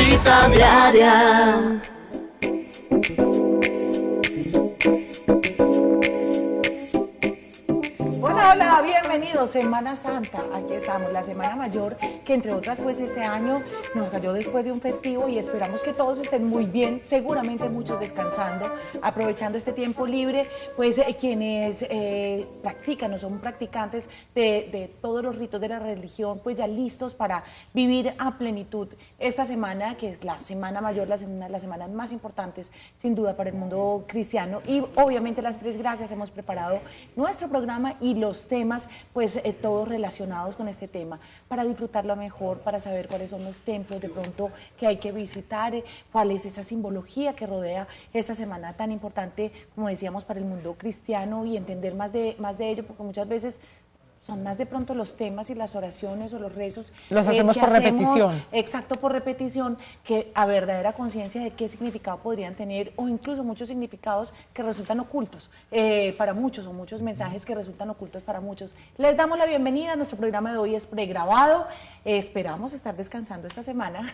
cita diaria. Hola, hola, bienvenidos, Semana Santa, aquí estamos, la Semana Mayor, que entre otras pues este año nos cayó después de un festivo y esperamos que todos estén muy bien, seguramente muchos descansando, aprovechando este tiempo libre, pues quienes practican o son practicantes de todos los ritos de la religión, pues ya listos para vivir a plenitud esta semana, que es la Semana Mayor, las semanas más importantes sin duda para el mundo cristiano, y obviamente las Tres Gracias hemos preparado nuestro programa y los temas, pues todos relacionados con este tema, para disfrutarlo mejor, para saber cuáles son los templos de pronto que hay que visitar, cuál es esa simbología que rodea esta semana tan importante, como decíamos, para el mundo cristiano, y entender más de ello, porque muchas veces son más de pronto los temas y las oraciones o los rezos. Los hacemos por repetición. Exacto, por repetición, que a verdadera conciencia de qué significado podrían tener, o incluso muchos significados que resultan ocultos para muchos, o muchos mensajes que resultan ocultos para muchos. Les damos la bienvenida, nuestro programa de hoy es pregrabado, esperamos estar descansando esta semana,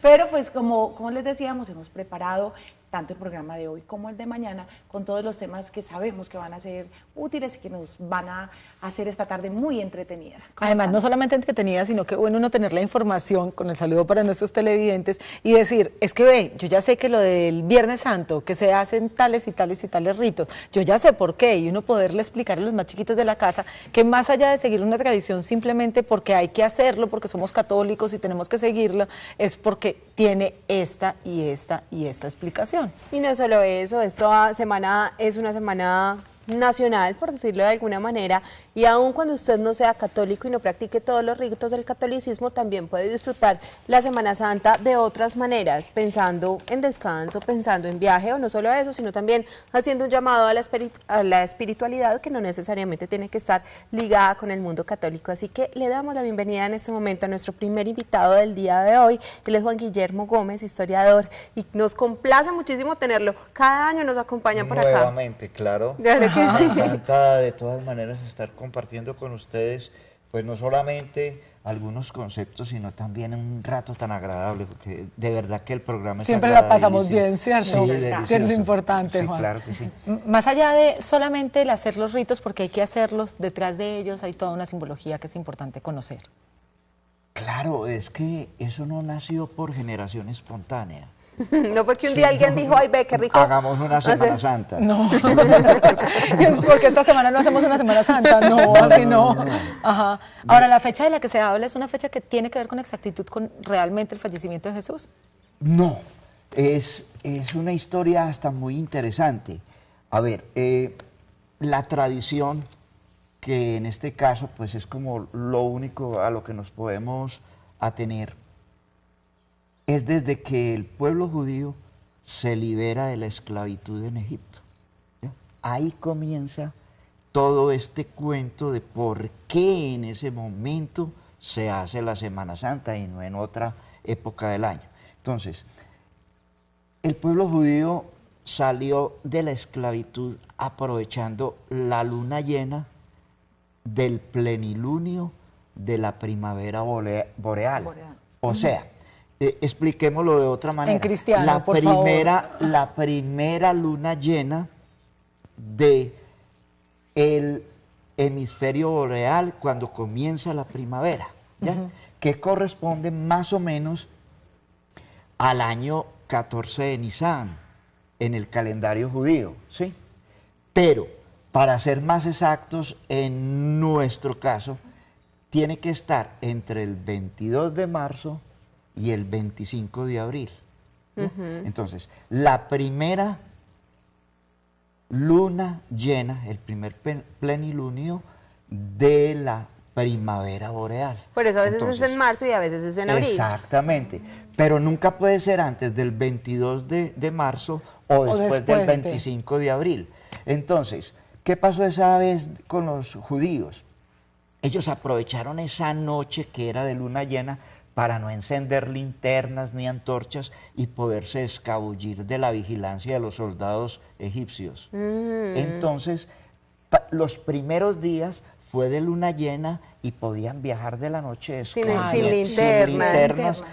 pero pues como les decíamos, hemos preparado tanto el programa de hoy como el de mañana, con todos los temas que sabemos que van a ser útiles y que nos van a hacer esta tarde muy entretenida. Además, no solamente entretenida, sino que bueno uno tener la información, con el saludo para nuestros televidentes, y decir, es que ve, yo ya sé que lo del Viernes Santo, que se hacen tales y tales y tales ritos, yo ya sé por qué, y uno poderle explicar a los más chiquitos de la casa que más allá de seguir una tradición simplemente porque hay que hacerlo, porque somos católicos y tenemos que seguirlo, es porque tiene esta y esta y esta explicación. Y no solo eso, esta semana es una semana nacional, por decirlo de alguna manera, y aun cuando usted no sea católico y no practique todos los ritos del catolicismo, también puede disfrutar la Semana Santa de otras maneras, pensando en descanso, pensando en viaje, o no solo eso, sino también haciendo un llamado a la espiritualidad, que no necesariamente tiene que estar ligada con el mundo católico. Así que le damos la bienvenida en este momento a nuestro primer invitado del día de hoy. Él es Juan Guillermo Gómez, historiador, y nos complace muchísimo tenerlo. Cada año nos acompaña por acá. Nuevamente, claro. Claro que sí. Me encanta de todas maneras estar compartiendo con ustedes, pues no solamente algunos conceptos, sino también un rato tan agradable, porque de verdad que el programa es siempre la pasamos bien, ¿cierto? Sí, que es lo importante, sí, Juan. Claro que sí. Más allá de solamente el hacer los ritos, porque hay que hacerlos, detrás de ellos hay toda una simbología que es importante conocer. Claro, es que eso no nació por generación espontánea. No fue que un día alguien dijo, ay, ve, qué rico. Hagamos una Semana Santa. No, es porque esta semana no hacemos una Semana Santa, no, así no. Ajá. Ahora, la fecha de la que se habla es una fecha que tiene que ver con exactitud con realmente el fallecimiento de Jesús. No, es una historia hasta muy interesante. A ver, la tradición, que en este caso pues es como lo único a lo que nos podemos atener, es desde que el pueblo judío se libera de la esclavitud en Egipto. ¿Ya? Ahí comienza todo este cuento de por qué en ese momento se hace la Semana Santa y no en otra época del año. Entonces, el pueblo judío salió de la esclavitud aprovechando la luna llena del plenilunio de la primavera boreal. O sea, expliquémoslo de otra manera. En cristiano, por favor. La primera luna llena de el hemisferio boreal cuando comienza la primavera, ¿ya? Que corresponde más o menos al año 14 de Nisan en el calendario judío, ¿sí? Pero, para ser más exactos, en nuestro caso, tiene que estar entre el 22 de marzo y el 25 de abril. Entonces, la primera luna llena, el primer plenilunio de la primavera boreal. Por eso a veces es en marzo y a veces es en abril. Exactamente, pero nunca puede ser antes del 22 de marzo o después del 25 de abril. Entonces, ¿qué pasó esa vez con los judíos? Ellos aprovecharon esa noche que era de luna llena para no encender linternas ni antorchas y poderse escabullir de la vigilancia de los soldados egipcios. Entonces, los primeros días fue de luna llena y podían viajar de la noche Sin escondiendo- linternas.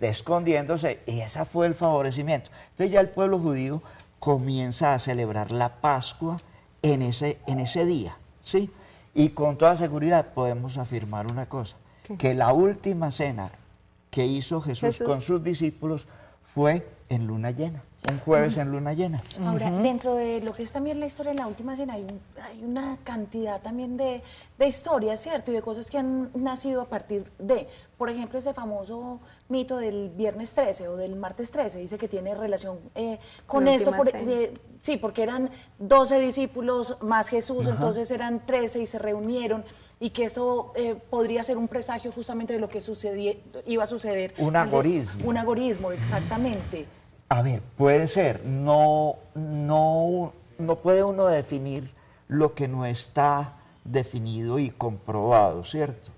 escondiéndose, y ese fue el favorecimiento. Entonces ya el pueblo judío comienza a celebrar la Pascua en ese día, ¿sí? Y con toda seguridad podemos afirmar una cosa, que la última cena que hizo Jesús con sus discípulos fue en luna llena, un jueves en luna llena. Ahora, dentro de lo que es también la historia de la última cena, hay una cantidad también de historias, ¿cierto? Y de cosas que han nacido a partir de, por ejemplo, ese famoso mito del viernes 13 o del martes 13, dice que tiene relación con La esto, última cena. sí, porque eran 12 discípulos más Jesús, entonces eran 13 y se reunieron, y que esto podría ser un presagio justamente de lo que iba a suceder. Un agorismo. Un agorismo, exactamente. A ver, puede ser, no puede uno definir lo que no está definido y comprobado, ¿cierto?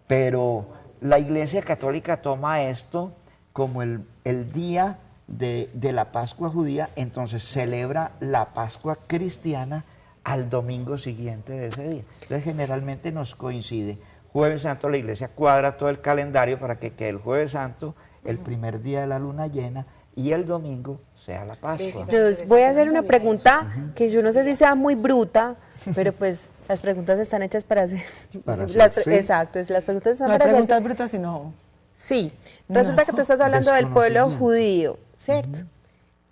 Pero la Iglesia Católica toma esto como el día de la Pascua judía, entonces celebra la Pascua cristiana al domingo siguiente de ese día. Entonces generalmente nos coincide. Jueves Santo, la Iglesia cuadra todo el calendario para que quede el Jueves Santo, el primer día de la luna llena, y el domingo sea la Pascua. Yo voy a hacer una pregunta que yo no sé si sea muy bruta, pero pues las preguntas están hechas para hacer. Para hacer, sí. Exacto, las preguntas están No hay para preguntas hacerse. brutas, sino... Sí, resulta que tú estás hablando del pueblo judío, ¿cierto?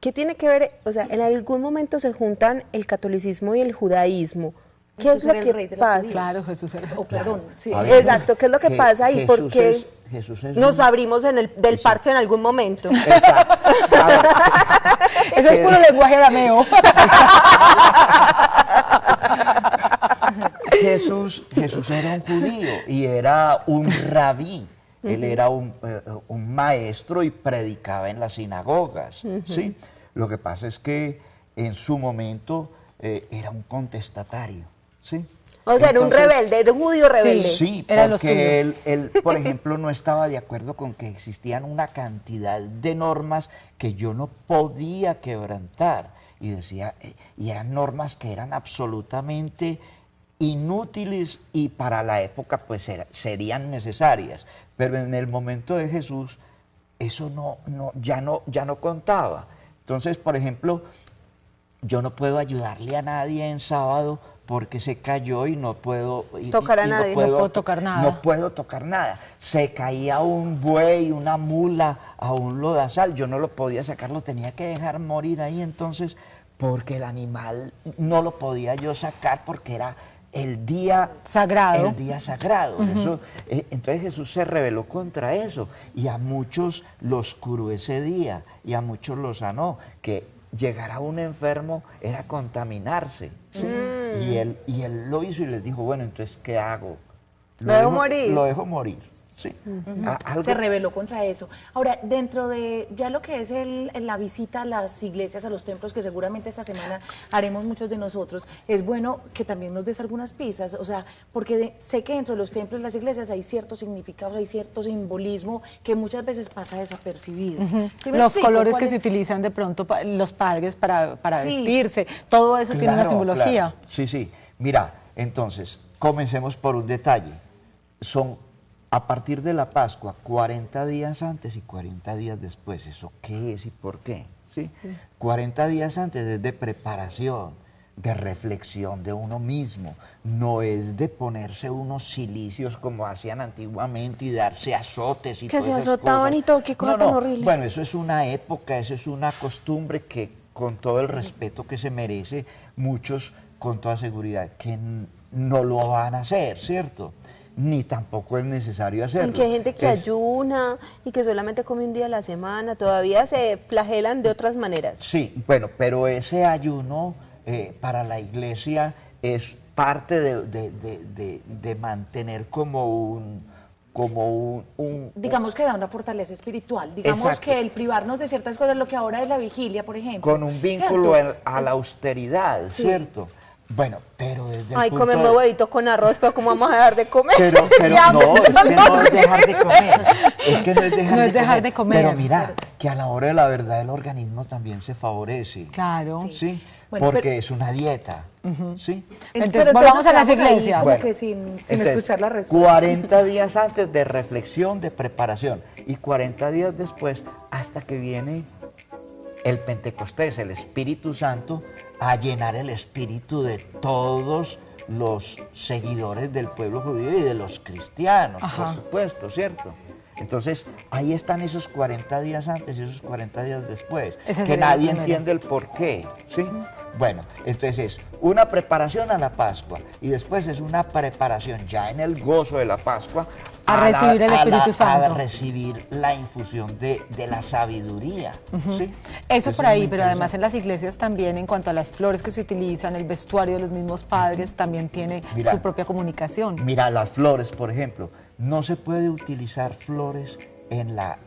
¿Qué tiene que ver? O sea, en algún momento se juntan el catolicismo y el judaísmo. ¿Qué Jesús es lo era el que rey de los pasa? judíos. Claro, Jesús era... O perdón, sí. A ver, Exacto, ¿qué es lo que pasa ahí? Jesús ¿Por qué Jesús es nos un- abrimos del parche en algún momento? Exacto. A ver, Eso es puro lenguaje arameo. Jesús era un judío y era un rabí. Él era un maestro y predicaba en las sinagogas, ¿sí? Lo que pasa es que en su momento era un contestatario, ¿sí? O sea, era un Entonces, rebelde, era un judío rebelde. Sí, Eran los porque tuyos. él, por ejemplo, no estaba de acuerdo con que existían una cantidad de normas que yo no podía quebrantar. Y decía, y eran normas que eran absolutamente inútiles y para la época pues serían necesarias. Pero en el momento de Jesús eso ya no contaba. Entonces, por ejemplo, yo no puedo ayudarle a nadie en sábado porque se cayó y no puedo Tocar a nadie, no puedo tocar nada. No puedo tocar nada. Se caía un buey, una mula a un lodazal, yo no lo podía sacar, lo tenía que dejar morir ahí entonces porque el animal no lo podía yo sacar porque era el día Sagrado. El día sagrado. Eso, entonces Jesús se rebeló contra eso y a muchos los curó ese día y a muchos los sanó, que llegar a un enfermo era contaminarse. ¿sí? Y él lo hizo y les dijo, bueno, entonces, ¿qué hago? ¿Lo dejo morir? Lo dejo morir, sí. Algo- Se rebeló contra eso. Ahora, dentro de ya lo que es la visita a las iglesias, a los templos, que seguramente esta semana haremos muchos de nosotros, es bueno que también nos des algunas pistas, o sea, porque sé que dentro de los templos y las iglesias hay ciertos significados, hay cierto simbolismo que muchas veces pasa desapercibido. ¿Sí me Los explico? colores ¿Cuál que es? se utilizan de pronto los padres para Sí. vestirse, todo eso tiene una Claro, simbología. claro. Sí, sí. Mira, entonces, comencemos por un detalle. Son, a partir de la Pascua, 40 días antes y 40 días después. ¿Eso qué es y por qué? ¿Sí? 40 días antes es de preparación, de reflexión de uno mismo. No es de ponerse unos cilicios como hacían antiguamente y darse azotes y Que todas se esas azotaban cosas. y todo, qué cosa tan horrible. Bueno, eso es una época, eso es una costumbre que con todo el respeto que se merece, muchos con toda seguridad que no lo van a hacer, ¿cierto? Ni tampoco es necesario hacerlo. Y que hay gente que Es- ayuna y que solamente come un día a la semana, todavía se flagelan de otras maneras. Sí, bueno, pero ese ayuno para la iglesia es parte de mantener como un Digamos que da una fortaleza espiritual, digamos Exacto. que el privarnos de ciertas cosas, lo que ahora es la vigilia, por ejemplo. con un vínculo ¿cierto? a la austeridad, Sí. ¿cierto? Bueno, pero desde el Ay, punto comemos de- huevito con arroz, pero ¿cómo vamos a dejar de comer? Pero Ya, no, es que no es dejar de comer. Es que no es dejar, No es dejar de comer. Pero mira, que a la hora de la verdad el organismo también se favorece. Claro. Sí. Bueno, porque es una dieta, ¿sí? Entonces, pero volvamos a las nos quedamos ahí iglesias. como Bueno, que sin entonces, escuchar la respuesta. 40 días antes de reflexión, de preparación, y 40 días después, hasta que viene el Pentecostés, el Espíritu Santo, a llenar el espíritu de todos los seguidores del pueblo judío y de los cristianos, por supuesto, ¿cierto? Entonces, ahí están esos 40 días antes y esos 40 días después, Ese que sería el nadie primero. entiende el por qué, ¿sí? Bueno, entonces es una preparación a la Pascua y después es una preparación ya en el gozo de la Pascua A recibir el Espíritu Santo. A recibir la infusión de la sabiduría, ¿sí? Eso por es ahí, muy pero además interesante. en las iglesias también, en cuanto a las flores que se utilizan, el vestuario de los mismos padres, también tiene Mira. su propia comunicación. Mira, las flores, por ejemplo, no se puede utilizar flores en la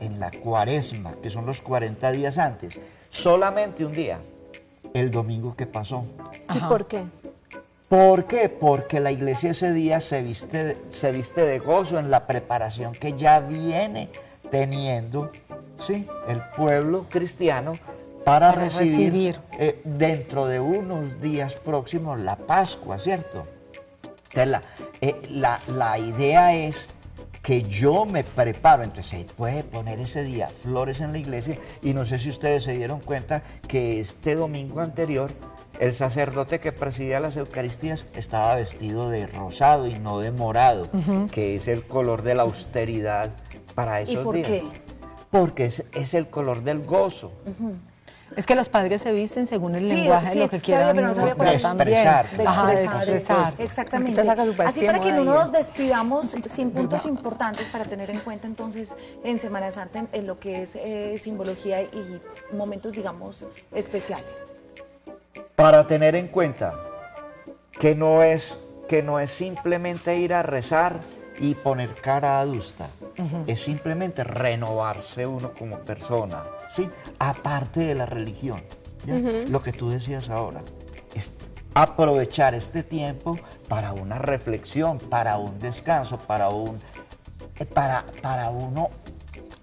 cuaresma, que son los 40 días antes, solamente un día, el domingo que pasó. ¿Y por qué? ¿Por qué? Porque la iglesia ese día se viste de gozo en la preparación que ya viene teniendo, ¿sí?, el pueblo cristiano para recibir. Dentro de unos días próximos la Pascua, ¿cierto? Entonces la idea es que yo me preparo, entonces se puede poner ese día flores en la iglesia y no sé si ustedes se dieron cuenta que este domingo anterior el sacerdote que presidía las Eucaristías estaba vestido de rosado y no de morado, que es el color de la austeridad para esos ¿Y por días. qué? Porque es el color del gozo. Es que los padres se visten según el Sí, lenguaje, sí, lo que sabía, quieran pero no sabía mostrar cuál. también. De expresar, Ajá, de expresar. expresar. Exactamente. Ahorita saca su país Así de para que moda no y nos despidamos sin puntos importantes para tener en cuenta entonces en Semana Santa en lo que es simbología y momentos, digamos, especiales. Para tener en cuenta que no es simplemente ir a rezar y poner cara adusta, es simplemente renovarse uno como persona, ¿sí? Aparte de la religión, ¿ya? Lo que tú decías ahora, es aprovechar este tiempo para una reflexión, para un descanso, para uno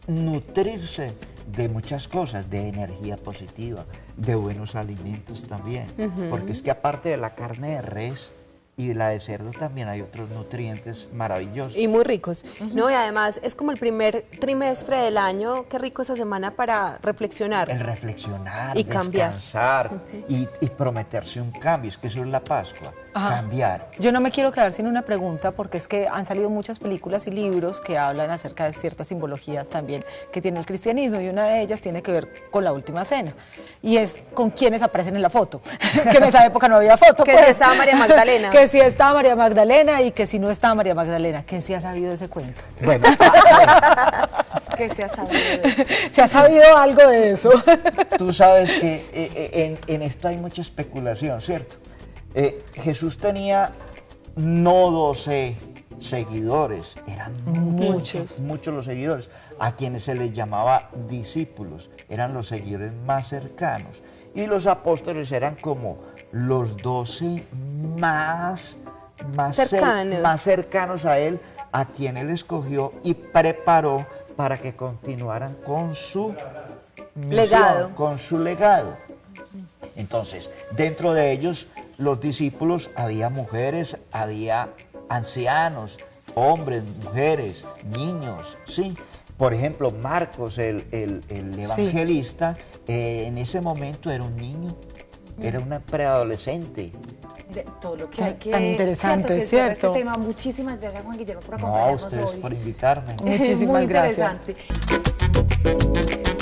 nutrirse de muchas cosas, de energía positiva, de buenos alimentos también, porque es que aparte de la carne de res y de la de cerdo también hay otros nutrientes maravillosos. Y muy ricos, ¿no? Y además es como el primer trimestre del año, qué rico esa semana para reflexionar. El reflexionar, Y cambiar. descansar y prometerse un cambio, es que eso es la Pascua, cambiar. Yo no me quiero quedar sin una pregunta porque es que han salido muchas películas y libros que hablan acerca de ciertas simbologías también que tiene el cristianismo y una de ellas tiene que ver con la última cena y es con quienes aparecen en la foto, que en esa época no había foto. Que si estaba María Magdalena. Que si estaba María Magdalena y que si no estaba María Magdalena. ¿Quién sí ha sabido ese cuento? Bueno, ¿Qué se ha sabido de eso? ¿Se ha sabido algo de eso? tú sabes que en esto hay mucha especulación, ¿cierto? Jesús tenía no 12 seguidores, eran muchos los seguidores, a quienes se les llamaba discípulos, eran los seguidores más cercanos. Y los apóstoles eran como los 12 más cercanos a él, a quien él escogió y preparó para que continuaran con su misión, Legado. con su legado. Entonces, dentro de ellos, los discípulos, había mujeres, había ancianos, hombres, mujeres, niños, ¿sí? Por ejemplo, Marcos, el evangelista, en ese momento era un niño, era una preadolescente. De todo lo que hay que... Tan interesante, que cierra ¿cierto? Este tema. Muchísimas gracias, Juan Guillermo, por No, a acompañarnos ustedes hoy. por invitarme. Muchísimas Muy gracias. interesante.